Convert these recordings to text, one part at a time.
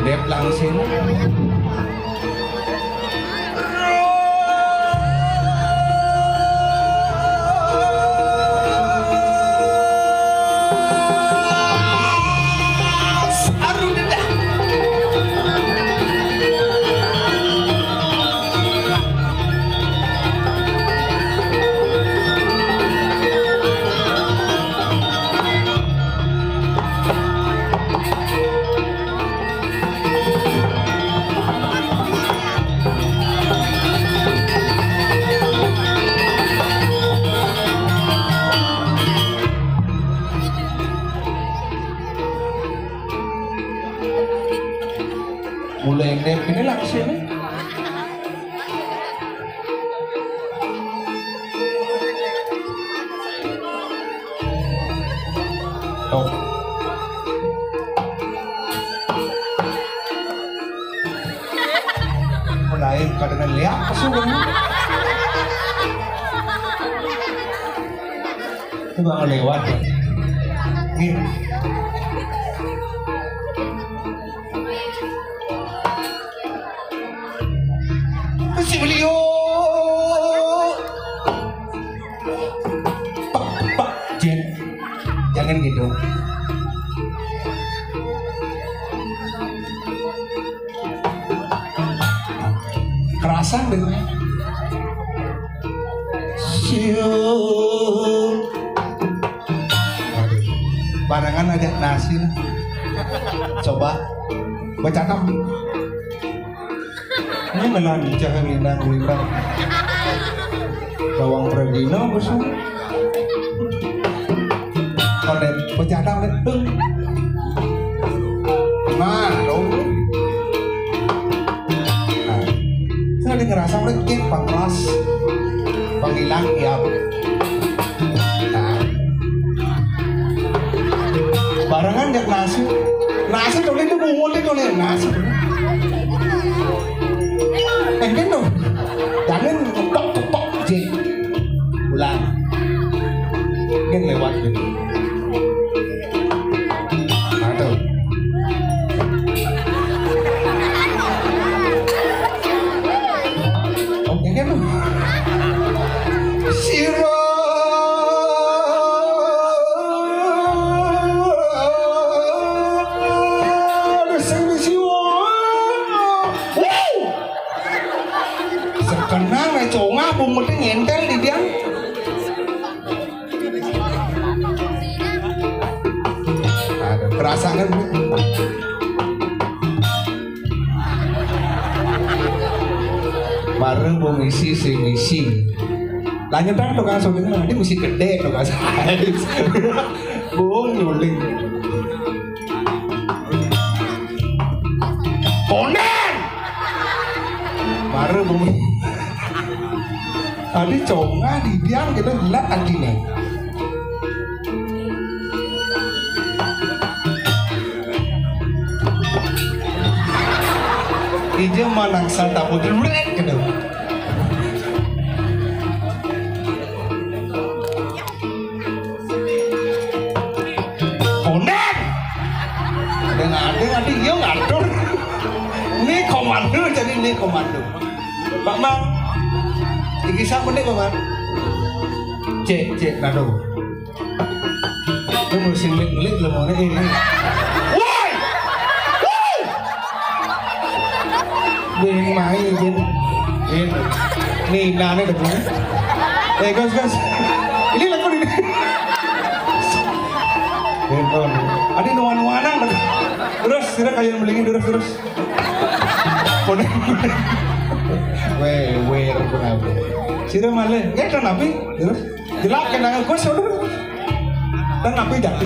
Dep langsung. Mulai Dep ini langsung. Oh. Mulai pada lihat kesuwen. Coba lewat. Gitu. Si beliau Pak Jen, jangan gitu. Kerasan deh. Siu. Barengan aja nasi. Coba baca tam. Ini melan jangan lindang bawang perdino besok kodet pecadang itu nah dong saya ada ngerasa mereka panglas panggilan ya barengan jak nasi tuh itu bumbu itu nih nasi kan dong, jangan ketok J, ulang, kan lewat gitu, atau, oke kan dong, siro. Kenang nih conga bumbunya nyentel di dia. Ada kerasa kan? Bareng bu misi si misi. Lanjut kan tukang soalnya nanti misi gede tukang size. Bung nyuling. Konen. Bareng bu. Tadi conga di biang kita lihat anjingnya. Ije manang santa putri gitu. Konen. Ada dia ngatur. Ini komando jadi ini komando. Pak Mang. Iki sak menit kok, Mas. Cek nado. Lu musim lik lemone ini. Woi! Woi! Bing mai bin. Nih nane depan. Guys. Ini lagu ini. Beton. Adi nuan-nuanan. Terus sira kayak melingin terus. Konek. Weh, kenapa? Sira malah, ya kan api, terus jelak kenangan kau saudara, dan api jatuh.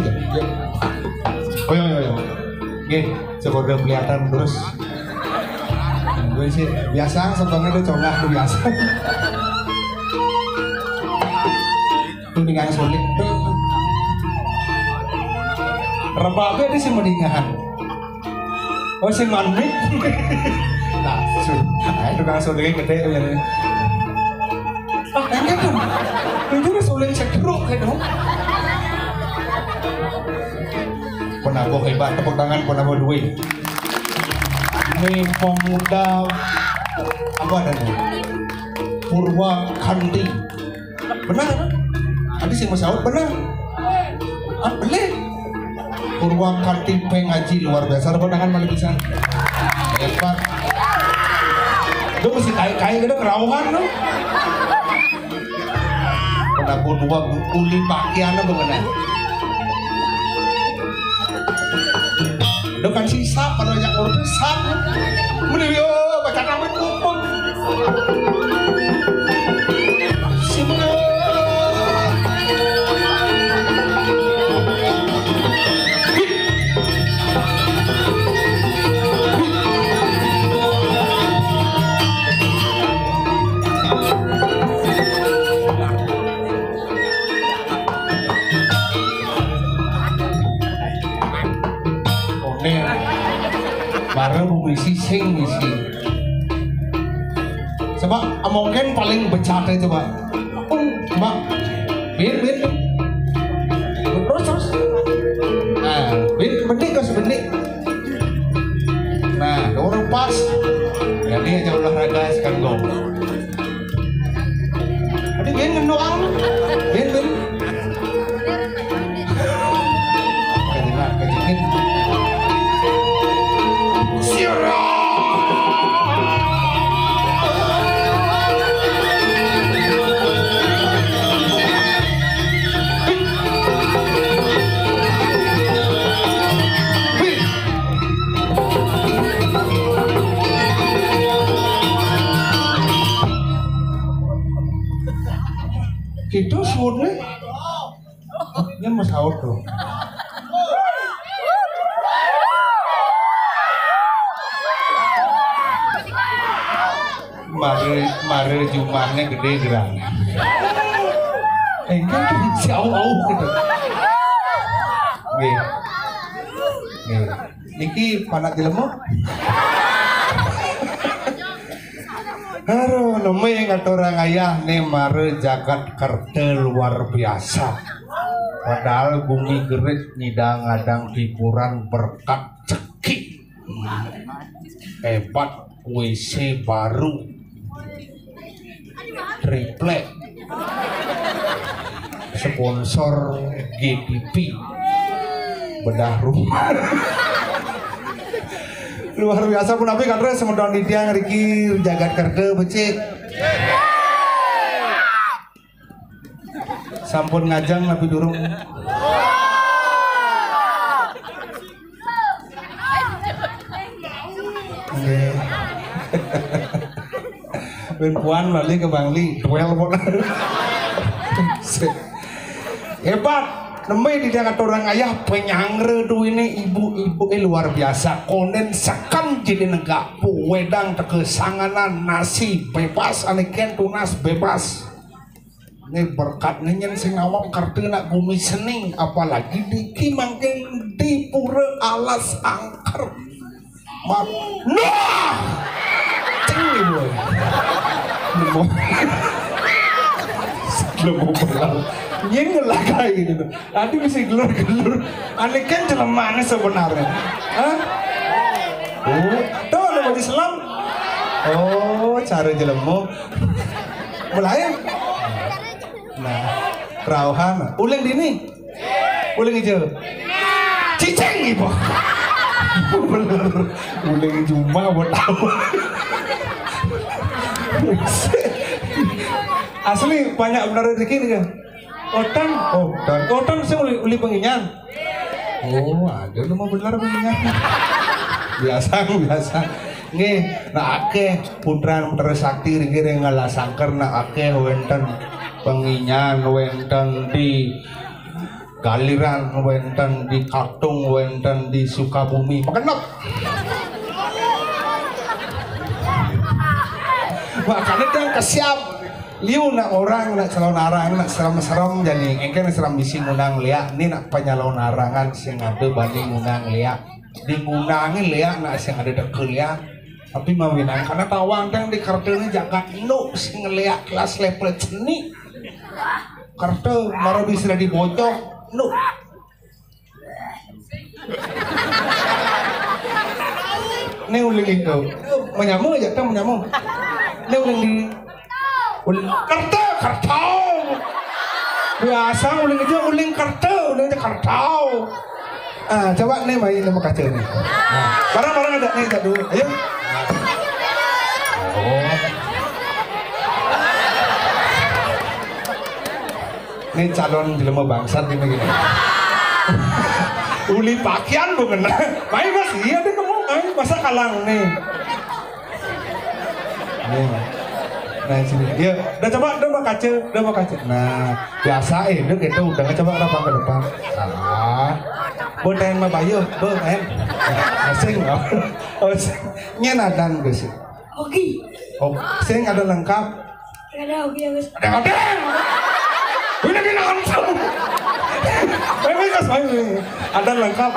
Yo, gih, sekolah kelihatan terus. Gue sih biasa, sebetulnya itu congak tuh biasa. Tuh dengan sulit. Rebabnya di si mendingan. Oh si manmik. Nah, itu kan sulit gede ya. Ah, enggak kan? Itu udah sulit sekeruk kan dong. Penabok hebat, tepuk tangan penabok duit. Kami pemuda apa ada Purwakanti. Benar kan? Tadi sih Mas Aud benar. Bener. Purwakanti pengaji luar biasa. Ada pandangan malah bisa. Hebat. Itu mesti kain itu kerawuhan loh. Penabur dua uli pakaiannya mengenai. Itu kan sisa pada banyak orang sisa. Mending yo baca nama kumpul. Bareng misi sing misi. Coba mungkin paling becak itu coba. Coba. Bin. Terus. Nah, bin benik ke sebenik. Nah, orang pas. Jadi aja olahraga sekarang go. Tadi bin ngendoang. Bin. Kejengin. Itu sebenarnya ini Mas Aud tuh. Mari jumlahnya gede gerang. Kan tuh jauh gitu. Nih. Niki panak jelemu. Aduh, namanya kata orang ayah nih mare jagat kerja luar biasa. Padahal bumi gerit nyidang-ngadang hiburan berkat cekik. Hebat WC baru. Triplek. Sponsor GDP. Bedah rumah. Luar biasa pun tapi kadang semedang di tiang Riki jagat kerja becik. Sampun ngajang tapi durung. Puan balik ke Bangli, duel pun. Hebat. Namanya di dekat orang ayah penyangre tuh ini ibu-ibu luar biasa. Konden sekam jadi negak wedang tekesanganan nasi bebas aniken tunas bebas. Ini berkat nyenyen sing awak kartu nak bumi sening apalagi di kimangking di pura alas angker. Nah, cengi boy. Belum berlalu. Yang ngelakai gitu. Nanti bisa gelur-gelur. Aneh kan mana sebenarnya? Hah? Oh, tuh ada baju selam. Oh, cara jelemu. Mulai. Nah, rauhan. Uling dini. Uling hijau. Ciceng ibu. Bener. Uling cuma buat tahu. Asli banyak benar rezeki nih kan. Otan sih uli penginyan. Oh, ada lu mau bener penginyan. Biasa. Nggih, nak akeh putran sakti ringgir ngalah sangker nak akeh wenten penginyan wenten di Galiran wenten di Katung wenten di Sukabumi. Pakenop. Makanya yang kesiap liu nak orang nak calon arang nak serem-serem jadi engke serem bisi ngundang liak ni nak penyalon arangan sing ada banding ngundang liak di ngundangi liak nak sing ada deket liak tapi mawinang karena tawang yang di kartunya jagat nu sing liak kelas level seni kartu baru bisa dibocok nu Ini uling itu. Menyamu aja kan menyamu. Ini uling di kertau. Biasa uling aja uling kertau, uling aja kertau. Coba nih main nama kaca nih. Barang-barang ada nih dulu. Ayo. Ini calon jelema bangsat ini begini. Uli pakaian bukan? Main mas, iya deh kamu. Main masa kalang nih. Nih, nah sini. Ya, udah coba, udah kaca. Nah, biasa itu kita udah coba apa ke depan. Boten mah bayu, boten. Sing, nyen adan guys. Oke. Oh, sing ada lengkap. Ada oke guys. Ada. Ini kita langsung. Ada lengkap.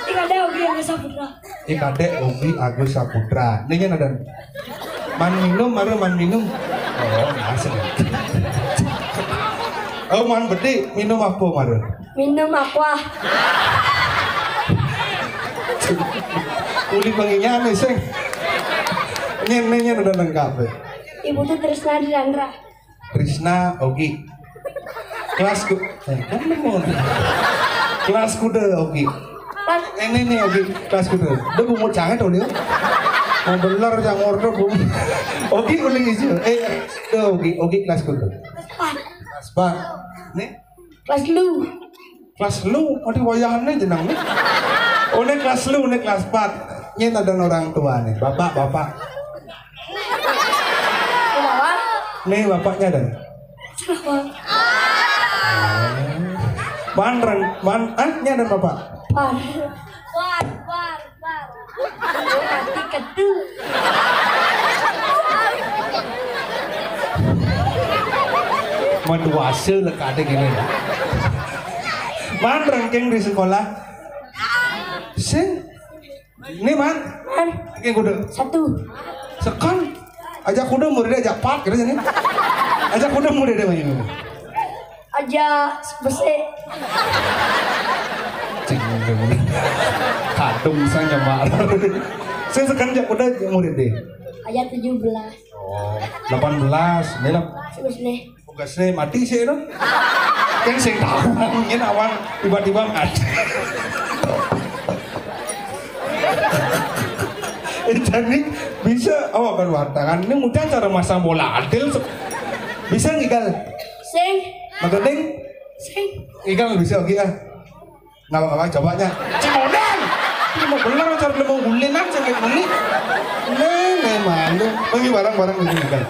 Ikade Ogi Agus Saputra. Ikade Ogi Agus Saputra. Ini kan ada man minum. Oh, asik. Oh, man beti minum apa maru? Minum aqua. Uli penginya nih sing. Ini ada lengkap. Ibu tuh Trisna Dirandra. Trisna Ogi. Kelasku. Kelasku deh Ogi. Ini nih Ogi kelasku deh. Dia bumut canggih tuh dia. Mau belar jangan order bum. Ogi uling hijau. Ogi kelasku deh. Kelas 4. Nih. Kelas lu. Oh di wayahannya jenang nih. Oh ini kelas lu, ini kelas 4. Ini ada orang tua nih. Bapak. Nih bapaknya ada. Nya ada bapak. War. Ketu. Maduase lah kadang gini. Man ranking di sekolah. Sing. Ini man. Ranking kuda. 1. Sekan. Ajak kuda muridnya ajak pat gitu nih. Ajak kuda muridnya begini. Aja besi. Kadung sang nyamar. Saya sekarang jak kuda murid deh. Aja 17. Oh, 18. Ini lah. Tugasnya mati sih itu. Kan saya tahu. Ini awal tiba-tiba mati. Jadi bisa kan wartangan ini mudah cara masang bola adil bisa ngigal. Sing. Magading. Sing. Ngigal bisa oke ah. Nggak apa-apa cobanya. Cimodang. Ini mau belar cara mau gulinan sampai ini. Nih malu. Bagi barang-barang ini ngigal.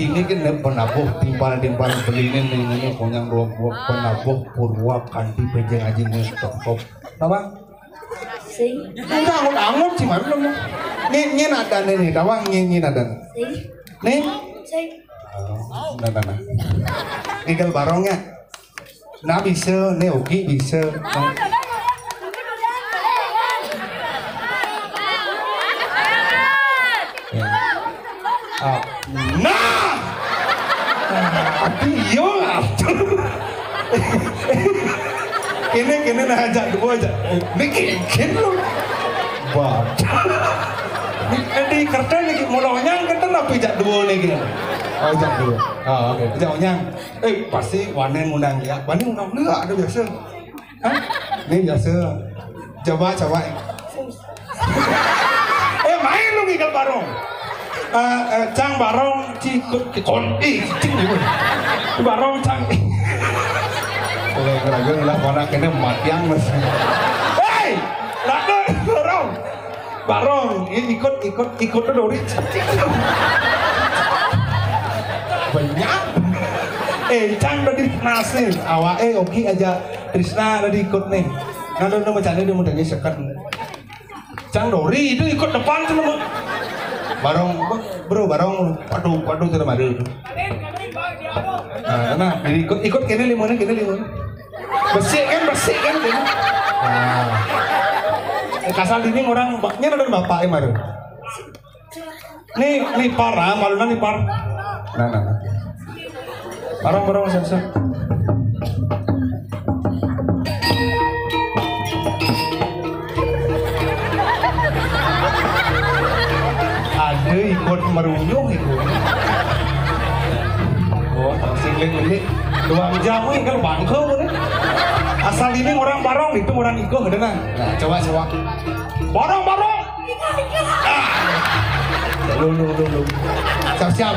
Ini kan penabuh timpal beli ini konyang dua buah penabuh purwa kanti penjeng aja nih top. Apa? Sing. Enggak angut sih mana lu. Nih ada nih, tawang nih ada. Sing. Nih. Sing. Nah. Ngigal barongnya. Nah bisa, nih Ogi bisa. Nah. Adio lah. Kini nah ajak dua aja. Bikin lu. Wah. Di kertas nih mulanya kertas apa ajak dua nih gini. Oh ajak dua. Oke. Ajak onyang. Pasti Wane ngundang ya. Wane ngundang enggak ada biasa. Hah? Ini biasa. Coba. Main lu ngigal barong. Cang barong cikut konti cing gitu. Barong cang. Kira-kira lah warna kena matiang mas. Hei, lada barong, ikut dori. Banyak. Cang udah dinasin, awak Ogi aja Trisna udah ikut nih. Nado macamnya dia mudahnya sekat. Cang dori itu ikut depan tuh lu. Barong, barong, padu tidak ada itu. Nah, ikut kene limone. Bersih kan kene. Kasal ini orang baknya ada bapak maru. Nih parah, malunan nih par. Nah. Barong sensor. ikut merunyung ikut. Oh, singling ini 2 jam ini kan bangkau nih. Asal ini orang barong itu orang ikut gede nah. Nah, coba. Barong. Lu. Siap.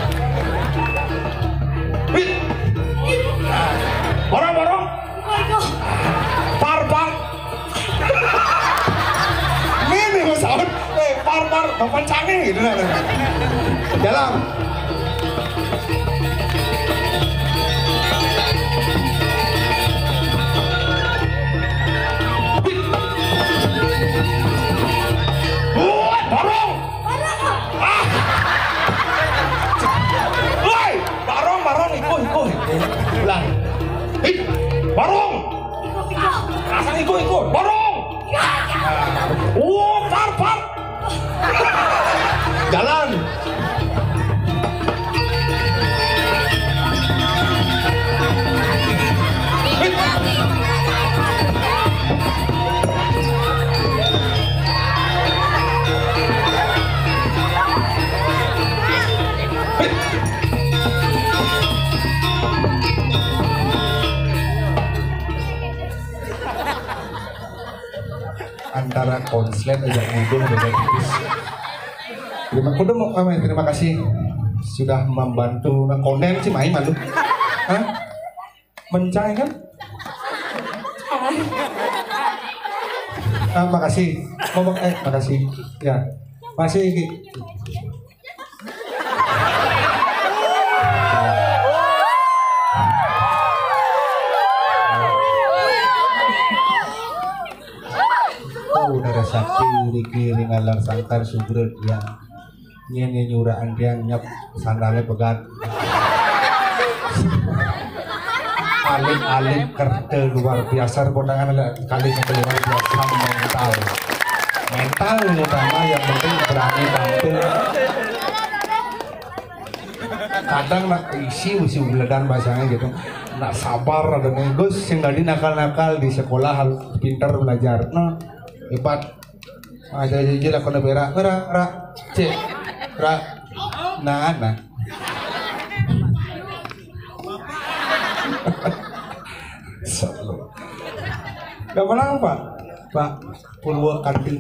Barong. Par. Ini masalah. Par. Bapak canggih gitu nah. Jalan. Barong ikut. Ulang. Barong. Asal ikut. Barong. Par. Jalan. Antara konslet aja mudung beda tipis. Terima kasih sudah membantu konden sih main malu. Hah? Mencai kan? Makasih. Makasih. Ya. Masih Ki. Udah sakti kiri ngalar sangkar subret yang nyanyi nyuraan dia nyap sandalnya pegat alim kerte luar biasa kondangan kalinya luar biasa mental utama yang penting berani tampil kadang nak isi beledan bahasanya gitu nak sabar ada gus yang tadi nakal di sekolah hal pintar belajar nah hebat aja lah kena berak cek nah gampang pak Purwakarti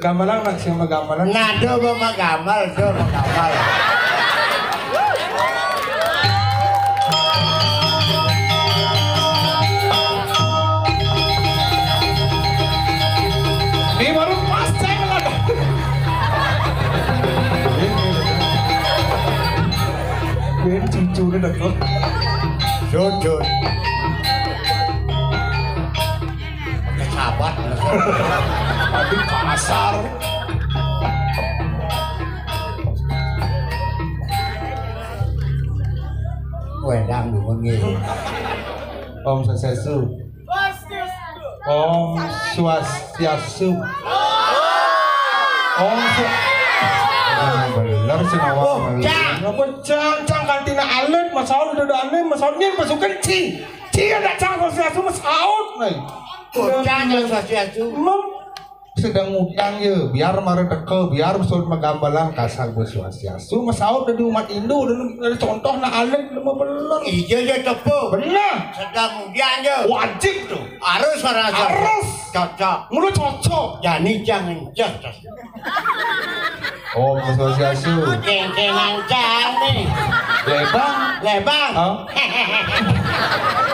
Gamalang nak siapa gamalang? Nado mama gamal, Ini baru pas saya nggak. Ini cucu nih dok. Jodoh. Kesabat. Aduh kasar. Wedang dulu nih. Om Swastiastu. Om Swastiastu. Om bener sih nawang. Ngapa cang kantina alit masaud udah alit masaudnya pasukan ci ada cang Swastiastu masaud nih. Cang Swastiastu. Sedang ngutang ya biar mare teke biar besut magambalang kasar Swastiastu masaud dari umat Hindu dari contoh na alit lama bener. Iya ya tepu. Bener. Sedang udian ya. Wajib tuh. Harus. Cocok. Mulu cocok. Jadi jangan cocok. Oh, Swastiastu. Cengkengan nih. Lebang. Oh.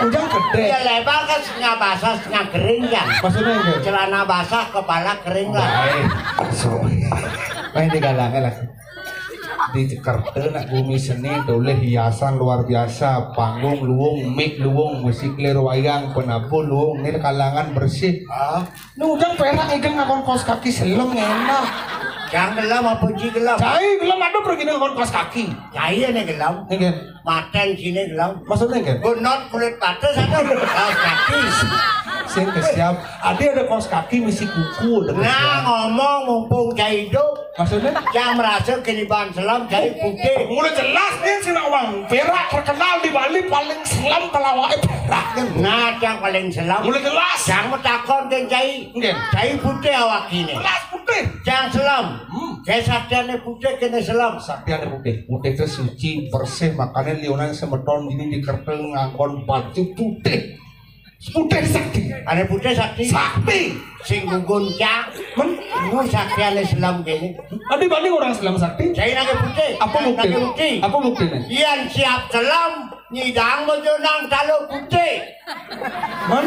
Ujang gede. Ya lebang kan setengah basah setengah kering kan. Maksudnya enggak? Celana basah kepala kering lah. Main digalangin lah. Di Jakarta nak bumi seni doleh hiasan luar biasa, panggung luwung, mic luwung, musik lir wayang, penabur luwung, ini kalangan bersih. Nu ujang perak ikan ngakon kos kaki selem enak. Jangan gelam apa puji gelam. Cai gelam ada pergi ngakon kos kaki. Cai nih gelam. Nih Maten sini gelam. maksudnya kan? Gunot kulit patas ada kaos kaki. Sen kesiap. Ada kaos kaki misi kuku. Nah ngomong mumpung cai hidup. Maksudnya? Jangan merasa kini ban selam cai putih. Mulai jelas nih si Nawang. Perak terkenal di Bali paling selam kalau awake berak. Nah, yang paling selam. Mulai jelas. Jangan takon ke Cai. Nggih. Cai putih awak ini. Jelas putih. Jangan selam. Kayak saktiane putih kena selam. Saktiane putih. Putih itu suci, bersih, makanya lionan semeton ini dikerteng ngangkon baju putih. Putih sakti. Ane putih sakti. Sakti. Sing gugun cak. Lu saktiane selam kene. Adi banding orang selam sakti. Cai nake putih. Apa bukti? Nake putih. Apa buktinya? Iyan siap selam. Nyidang menjenang talo putih. Man?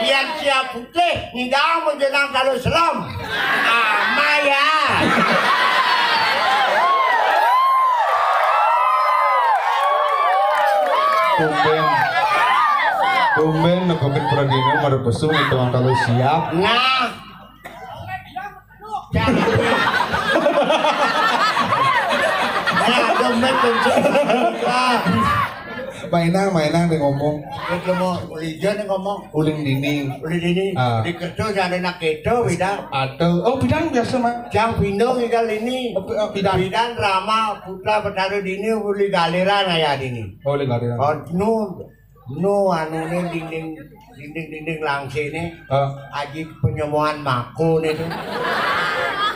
Iyan siap putih. Nyidang menjenang talo selam. Maya. Tumben ngegokin Pradino merebesung itu orang kalau siap. Nah. Nah, dompet kunci. Mainan dia ngomong. Kita mau ulijan ngomong. Uling dinding. Uli ini di kerja jadi nak kedo bidang. Oh bidang biasa mah. Jang pindong igal ini. Bidang. Bidang Rama Putra Petaro dini uli galiran ayah dini. Oh uling galiran. Oh nu anu ini dinding langsing ini. Aji penyemuan mako nih tuh.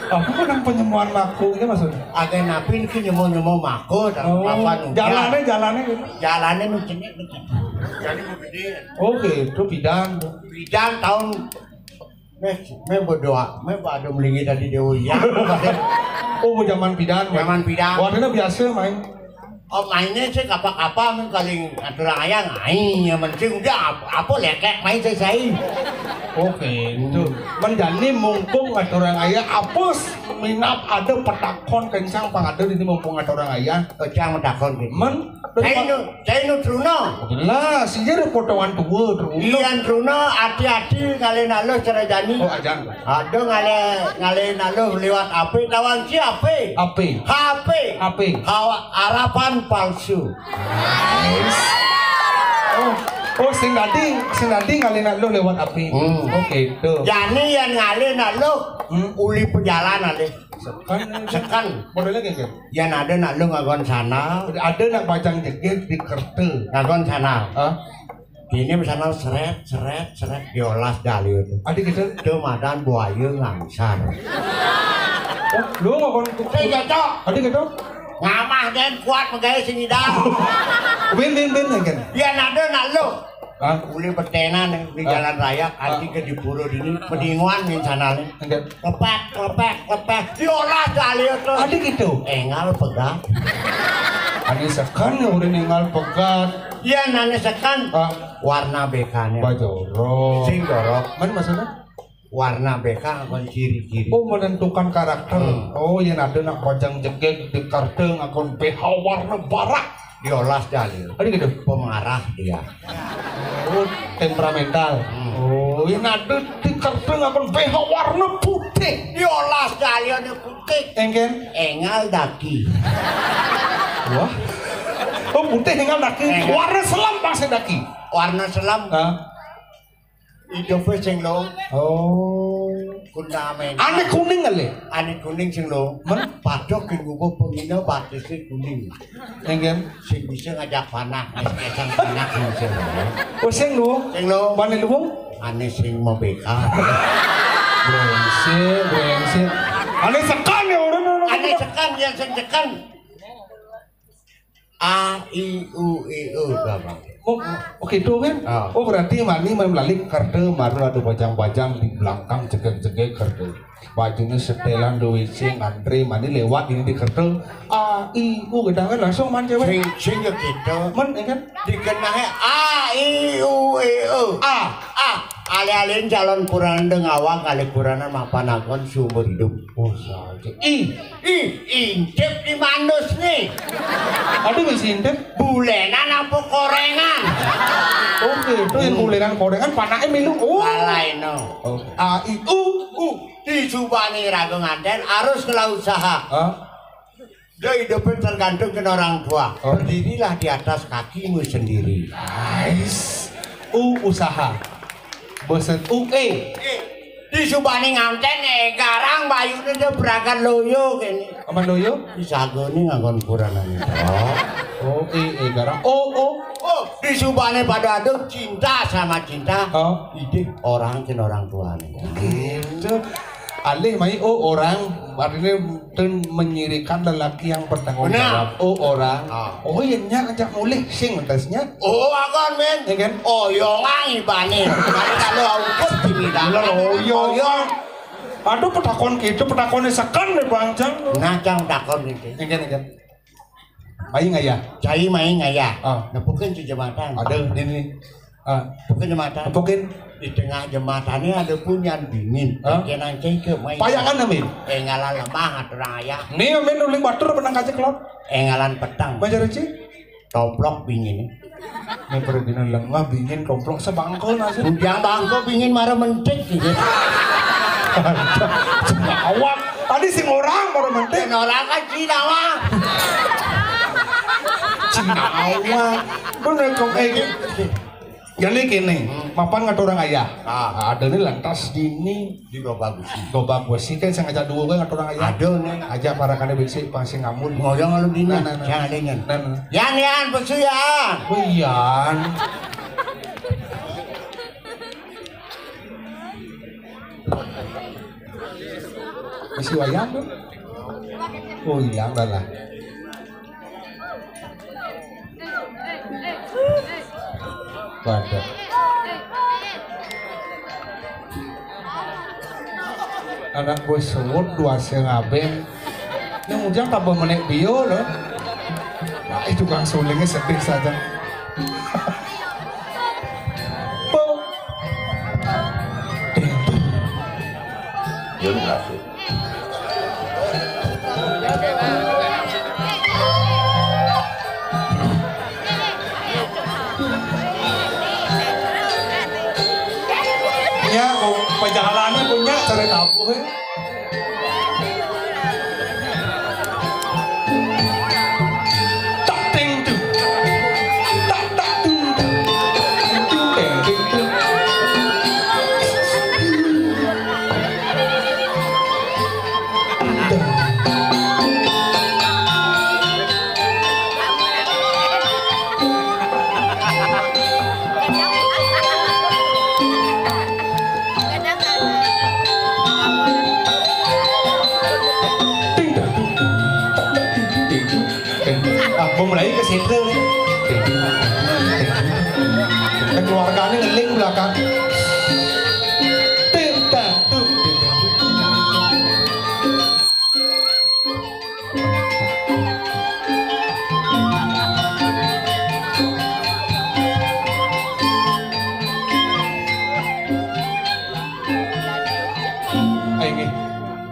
Aku kan penyemuan maku ini maksudnya. Agak napi ini nyemu mako dan apa nu. Jalannya gitu. Jalannya nu cenek. Jadi mau gede. Oke, itu bidang. Bidang tahun me berdoa, me pada melingi tadi dewi ya. Oh, zaman bidang. Zaman bidang. Warnanya biasa main. Oh mainnya sih apa men kaling aturan ayang aing yang penting udah apa lekek main saya. Oke, itu menjani mumpung ada orang ayah apus minap ada petakon kencang pangada ini mumpung ada orang ayah Kecang mentakon gitu. men Saya nu Truno. lah sih jadi potongan tua Ian Truno hati-hati ngale nalo cara jani. oh ajan Ada ngale nalo lewat HP tawang si HP. HP. Harapan palsu. oh sing tadi ngalinan lo lewat api oke itu Jani yang ngale nalo uli perjalanan deh. Sekan modelnya kayak gitu yang ada nalo ngagon sana. ada nak bajang jeget di kertel Ngagon sana. ah Ini misalnya seret diolas dali itu. adik gitu Itu madan buaya ngangsar. oh lu ngomong Saya cocok. adik gitu Ngamah dan kuat megaya sini dah. win kan Dia nado nalo. ah Uli bertenan di jalan raya, anti ke di puro dini, pedinguan yang sana nih. enggak Lepek. Diolah dali itu. adik gitu Engal pegat. adik sekan ya udah ninggal pegat Dia nanya sekan. ah Warna bekanya. bajorok Sing dorok. mana maksudnya Warna beka akon ciri-ciri. oh menentukan karakter oh yang ada nak bajang jeget di karteng akon PH warna barak Diolas dali. adik gitu Pemarah dia. oh temperamental oh yang ada di karteng akon PH warna putih Diolas dali ada putih. engken Engal daki. wah oh putih tinggal daki warna selam pasti daki Warna selam. ah Hidupnya sing lo. oh Kundamen. aneh kuning kali Ane kuning sing lo. Men? Padok ke ngubuh pemino batisnya kuning. engken Sing bisa ngajak panah. Esang panah sing lo. oh sing lu Sing lo. mana lu Ane sing mau beka. brengsek aneh sekan ya orang Ane sekan yang sing sekan. A I U E O bang. oh oke itu kan oh berarti mani melalui karte baru ada bajang-bajang di belakang jegek-jegek karte bajunya setelan duit sing antri mani lewat ini di karte A I U gedang kan langsung man cewek Sing gitu. men kan Dikenangnya A I U E O. Ale-alen calon purandeng awang kali puranan mapanakon sumber hidup. oh saja Intip di manus nih. ada masih intip Bulenan apa korengan? oke itu yang bulenan korengan panaknya milu Alay no. A I U Disubani ragu nganten harus ngelaut usaha. Dia hidupnya tergantung ke orang tua. Berdirilah di atas kakimu sendiri. nice U usaha bosen U E disubani nganten garang bayune jebrakan loyo kene. Aman loyo? Disagone nganggon kuranane. Oh, garang. Oh, disubani pada aduh cinta sama cinta. Oh, Ide orang tuane. gitu. Alih mai orang artinya menyirikan lelaki yang bertanggung jawab. Oh orang. Oh iya nya ajak mulih sing entasnya. Oh akon men. Ya kan? Oyongan ibane. Kalau ukut dimidang. Oyong. Aduh petakon gitu, petakone sekan nih Bang Jang. Ngacang takon gitu. Ya kan. Aing aya. Cai main aya. Nepukeun di jembatan. Ada ini. Nepukeun jembatan. Nepukeun di tengah jembatannya ada punyan dingin. Kenang cai ke main. Payangan amin. Engalan lemah aturang aya. Nih amin uling batur benang kaceklot. Engalan petang. Bajar ci. Toplok bingin. Ini pergina lengah bingin komplok sebangkol nasi. Ujang bangko bingin marah mentik gitu. Awak. Tadi sing orang baru mentik. Orang kan Cina mah. Cina awak. Bener kok jadi kene, mapan ngaturang ayah. Ada nih lantas dini di bagus. Gobak besi kan sengaja dua gue ngaturang ayah. Ada nih. Aja para kane besi pasti ngamun. Ngoyong lu dini. Jangan dengan. Yan besu yan. Yan. Masih wayang tuh? Oh hilang dah lah. Waduh. Anak gue semut dua sengaben. Yang ujang tak menek bio loh. Nah itu kang sulingnya sedih saja. Perjalanannya punya cari tabuh ya. Tak ting tuh, tak tuh, ting tuh. Mulai ke situ nih. Keluarganya ngeling belakang.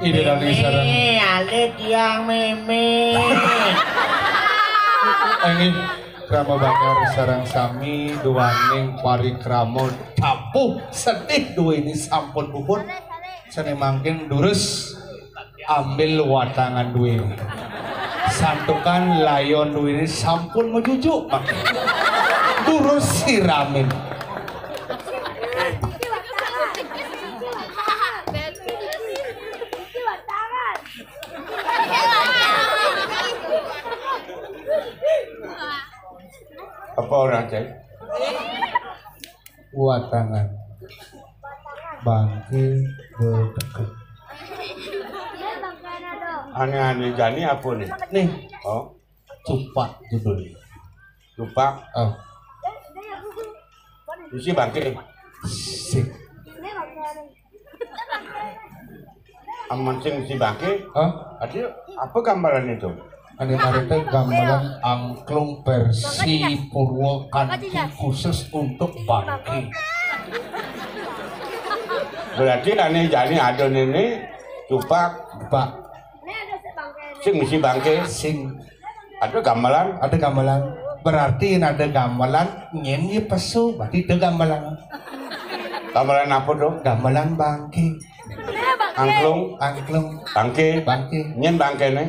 Ini dari sarang. Alit yang meme. Ini krama bakar sarang sami duaning parikramo tapuh sedih dua ini sampun puput seni mangkin durus ambil watangan dua ini santukan layon dua ini sampun mejujuk durus siramin apa orang cek? Watangan bangke bertekuk. Aneh-aneh jani apa nih? Nih, Oh, cupak judulnya. lupa. Oh, Isi bangke. sik. Aman sing si bangke. Oh, Ada apa gambaran itu? Ane marite gamelan angklung versi Purwokanti khusus untuk bangke. Berarti aneh jani ada ini cupak Pak, sing misi bangke. sing Ada gamelan. ada gamelan. Berarti ada gamelan nyenyi pesu, berarti ada gamelan. Gamelan apa tuh? Gamelan bangke. Angklung, Angklung bangke, bangke. nyen bangke nih.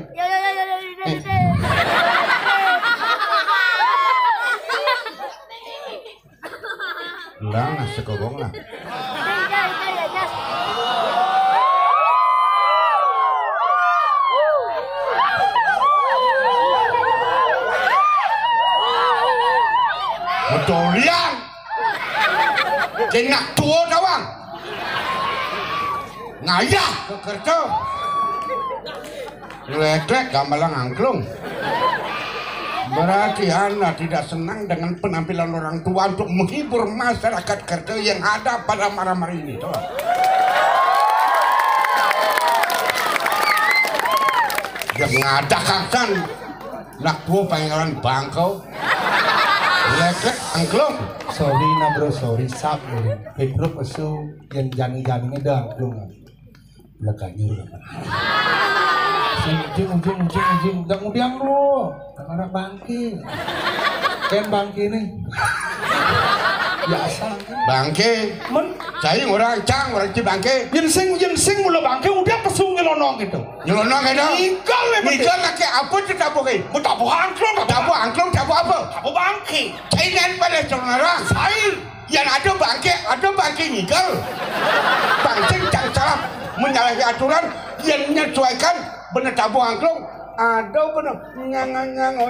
Lang nasi kogong lah. Bedolian. Kena tua tawang. Ngayah ke kerja. Lek-lek gamelang angklung. Berarti Anda tidak senang dengan penampilan orang tua untuk menghibur masyarakat kerja yang ada pada malam-hari ini, toh? Yang ngadakan nak tua pangeran bangkau. Lek-lek angklung. Sorry na bro, sorry sap ni. Pedro pasu yang jani-jani dah angklung. Belakangnya udah. Ujung, udah lu, anak bangki, kan bangki nih, biasa. Bangki, saya orang cang, orang ci bangki. Jensing mula bangki, udah pesung nyelonong gitu. Nyelonong gitu. Nikal lagi apa tu tabu ke? Mau tabu angklung, tabu apa? Tabu bangki. Saya nan pada celana. Saya yang ada bangki nikal. Bangki jangan salah menyalahi aturan yang menyesuaikan. Bener tabu angklung, ada bener nyang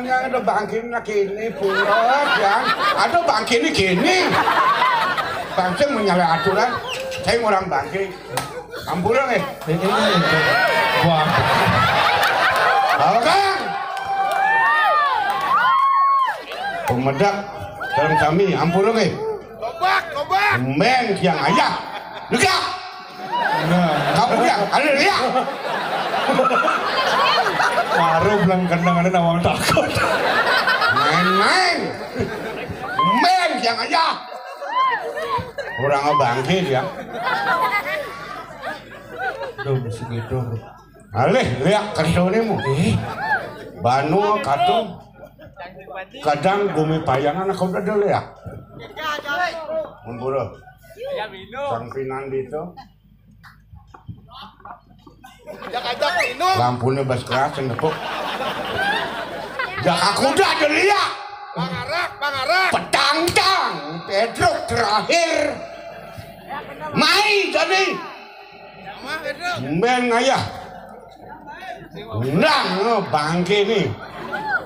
ada bangkin kini pulot ya, ada bangkin kini, bangkin menyalahi aturan, saya orang bangkin, ampuran Wah, kan? Pemedak dalam kami, ampuran Kobak, men yang ayah, luka, kamu ya, ada lihat. Baru bilang kandang ada nawang takut. Men yang aja. Orang bangkit ya. Duh, mesti gitu. Alih, lihat kerjanya Banu katung. Kadang bumi payangan aku udah dulu ya. Memburu. Sang Pinandi itu. Lampunya bas keras nepuk. Jak aku udah ada lihat. Pangarak. Petang-tang. Pedro terakhir. Mai tadi. Ben ayah. Undang bangke nih.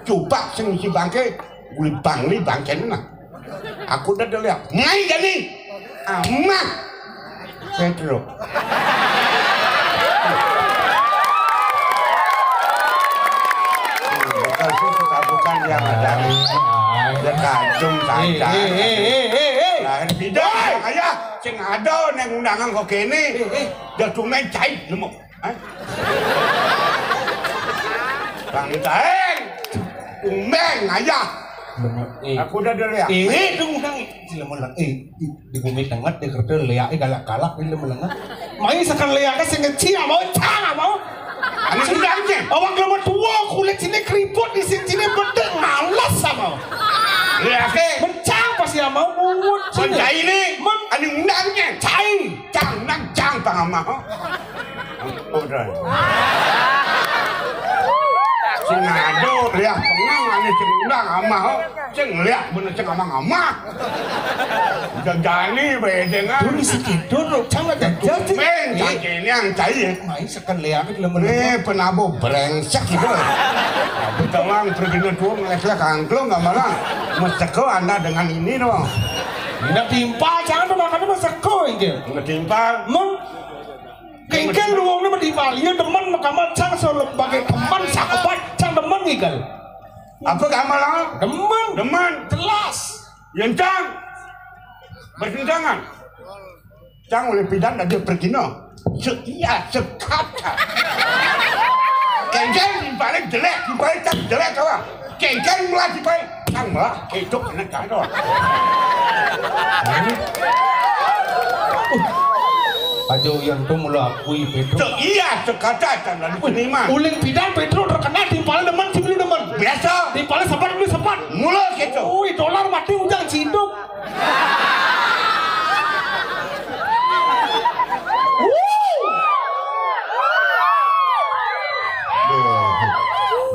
Coba sing si bangke. Uli bangke nah. Aku udah ada lihat. Mai tadi. Amah. Pedro. Bukan yang ada kacung saja. Lain bidang ayah, sing ada neng undangan kok kene. Dah cuma cai nemu. Bang Taeng, umeng ayah. Aku udah dulu ya. Undang sila melang. Di bumi tengah di kerja leak galak-galak sila melang. Mai sekarang leak sing kecil mau cang mau. Ani undangnya. Awak lama tua kulit sini keriput di sini bedeng malas sama. Leak ke? Mencang pasti mau mungut. Mencai ini. Ani undangnya. Cai. Cang pangama. Udah. Sing ado lihat pengang ane sing undang amah. Sing lihat bener sing amah. Jajani bedengan. Dulu segitu loh, jangan jadi. Men, ini yang cai. Main sekali leak itu lemah. Penabo brengsek gitu. Betulan pergi tua ngelek-lek angklung nggak malah. Meseko Anda dengan ini dong. Tidak timpal, jangan tuh makannya meseko ini. Nggak timpal. Kengkel luangnya mendimpal, ya teman makaman cang sebagai teman sahabat cang teman igal. Apa kamalang? Deman, jelas. Yang cang bertentangan. Cang oleh pidan dan dia pergi no. Setia sekata. Kengkel dibalik jelek, dibalik cang jelek kawan. Kengkel mulai dibalik cang malah hidup kena kado. Ajo yang tu mula akui Pedro. Iya sekata cang lalu peniman. Uling pidan Pedro terkenal timpal deman sibili deman. Biasa. Timpal sempat dulu sempat. Mula gitu. Ui dolar mati ujang cinduk.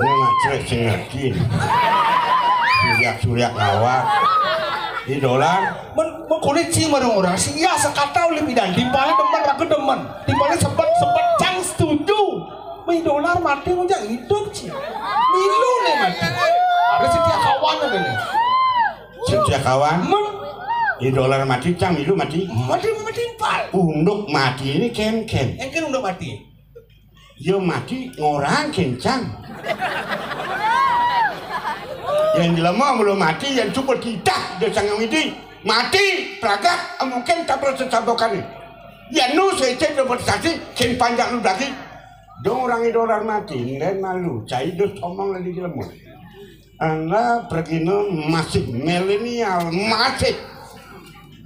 Nggak cerek ngerti. Suryak ngawak. Di dolar. Kulit sih marung orang sih ya sekata oleh bidan timpalnya deman ragu deman timpalnya sempat cang setuju main dolar mati ujang hidup sih milu nih mati ada setiap kawan ada nih Setia kawan. Men Idola mati cang itu mati. mati pal. Unduk mati ini ken. Engken udah mati. Yo mati ngorang kencang. Yang jelema belum mati yang cukup tidak dia sangat ini mati peragat mungkin tak sesabokan ni. Ya nu secek dapat saksi ken panjang lu lagi. Dong orang idola mati lain malu. Cai dos omong lagi jelema. Anda pergi masih milenial masih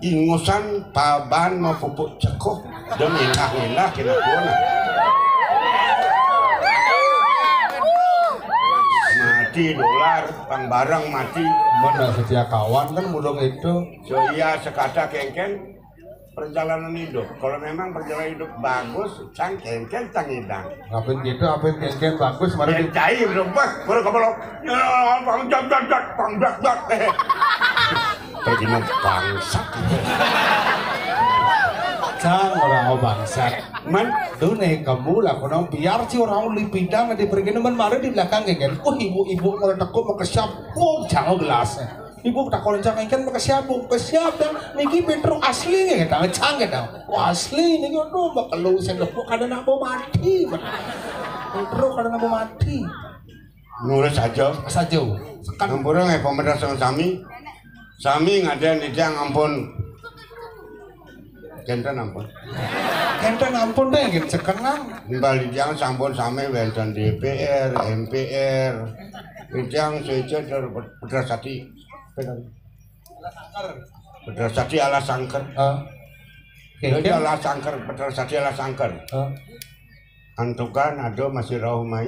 ingusan paban mau pupuk cekok dan enak kena kuana. Mati dolar, pang barang mati. Mana setia kawan kan mudong itu. So iya sekata kengken perjalanan hidup. Kalau memang perjalanan hidup bagus, cang kengken cang hidang. Ngapain gitu, apa yang bagus, mari Dan cai berubah, baru kepala. Ya, pang dat. Pergi bangsat. Cang orang bangsat. Man, Dune kamu lah, kalau biar si orang lipidang di pergi nemen mari di belakang kan. Oh ibu kalau takut mau kesiapung jangan gelasnya. Ibu tak kalau jangan kan mau kesiapung dan niki Petro asli nih kita cang kita. Asli niki tuh bakal lu sendok kadang nak mau mati. Petro kadang nak mau mati. nurut saja. Saja. Kan ampun pemerintah sami. Sami ngaden ijang ampun. Kenten ampun. Kenten ampun deh, gitu sekenang. Bali jang sampun sami wonten DPR, MPR. Ijang seja Pedrasati. Pedrasati ala sangker. Jadi ala sangker, Pedrasati ala sangker. Antukan ada masih rauh mai.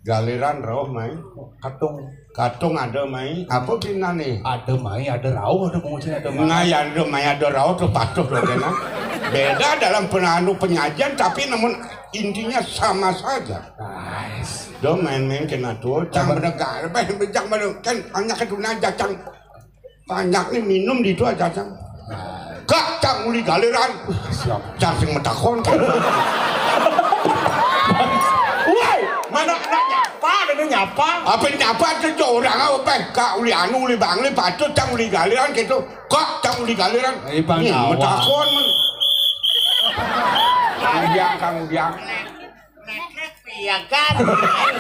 Galiran rauh mai. Katung ada mai. Apa bina nih? Ada mai, ada rauh, ada pengusin, ada mai. Nah, ya ada mai, ada rauh tuh patuh loh kan. Beda dalam penyajian tapi namun intinya sama saja. Nice. Do main-main kena tuh, cang menegak, bejak kan hanya keduna aja cang. Banyak nih minum di itu aja cang. Kak cang uli galiran. Siap. Cang sing metakon. Woi, mana nyapa? Ada nyapa? Apa nyapa itu orang apa? Kak uli anu uli bangli patut cang uli galiran gitu. Kak cang uli galiran. Nih metakon. Kang Diang. Iya kan?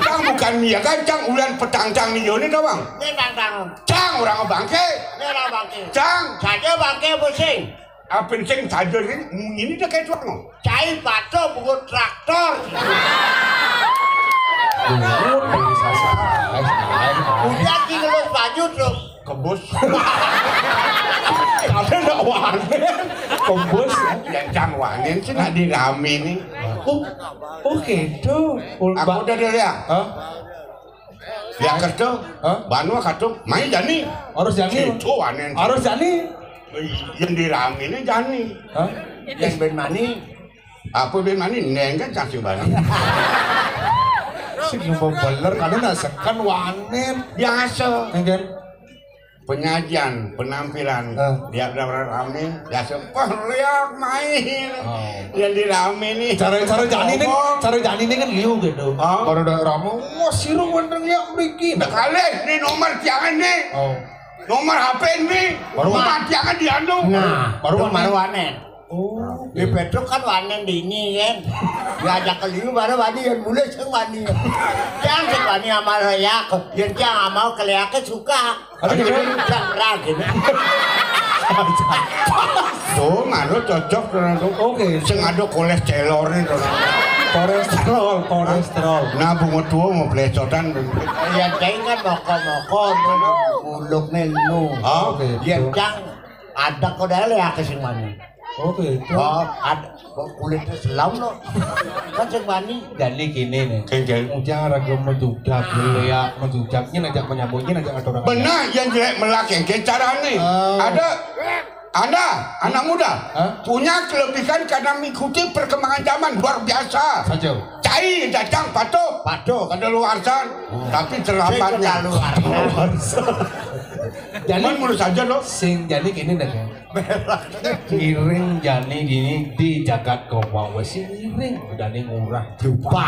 Cang bukan iya kan, cang ulan petang cang nih ini dah bang. Ini tang. Cang orang bangke. Ini orang bangke. Cang. Saja bangke pusing. Apa sing saja ini dah kayak tuang. Cai batu buku traktor. Udah tinggal baju tuh. Kebus. Ada nak wanen, kembus. Yang cang wanen sih nak dirami nih. Oh gitu. Aku udah lihat. Hah? Ya kerja. Banua katung. Main jani. Harus jani. Itu wanen. Harus jani. Yang dirami ini jani. Hah? Yang ben mani. Apa ben mani neng kan cacing bani. Si mau beler karena nasekan wanen. Biasa. Enggak. Penyajian, penampilan, dia rame, ya sempah lihat main, yang dirame nih. Cara jani ini kan liu gitu. Kalau udah ramu, wah siru bener lihat bikin. Kali ini nomor jangan nih, nomor HP nih, nomor jangan dianu. Nah, baru wanen. Oh, Di Petro kan wanen dini kan. Diajak ke liu baru wani yang mulai sing wani. Jangan sing wani amal ya, yang jangan amal keliake suka. Ada gitu. Jangan gitu. Tuh, ngaruh cocok dengan tuh. Oke. Sing ada kolesterol nih tuh. Kolesterol. Nah, bunga tua mau pelecotan. Ya cai kan moko muluk nelu. Oke. Yang jangan ada kodele ya ke sing wani. Oke. Oh, ada kulitnya selam loh. Kan sing wani. Jadi gini nih. Kengkel. Jangan ragu menjudak, ya menjudaknya ngajak menyambungnya ngajak ada orang. Benar yang jelek melaki cara nih. Ada anak muda punya kelebihan karena mengikuti perkembangan zaman luar biasa. Saja. Cai datang patuh kada luar sana, tapi terlambatnya. Jadi menurut saja loh. sing jadi gini deh. Miring jani gini di jagat kau wes miring udah nih murah. Lupa.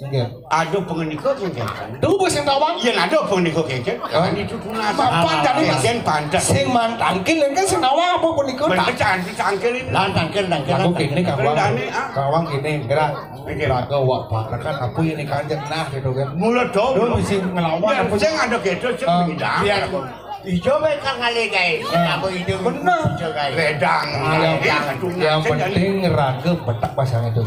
Nggih. Ada pengenikah kengken. Duh bos yang tawang. Yen ada pengenikah kengken. Kan itu tunasa. Bapak jadi mas. Kengken pantas. Sing mantangkin kan sing nawang apa pun ikut. Bener cantik cangkir ini. Lan tangkil Aku kini kawang. Rendane, Kawang kini gerak. Raga wak bakar kan aku ini kanjeng nah gitu kan. Mulut dong. Duh mesti ngelawan Ya, apa sing ada gitu sing pindah. biar ijo mereka kali guys aku itu Bener. ijo guys Wedang. Yang penting raga petak pasang itu.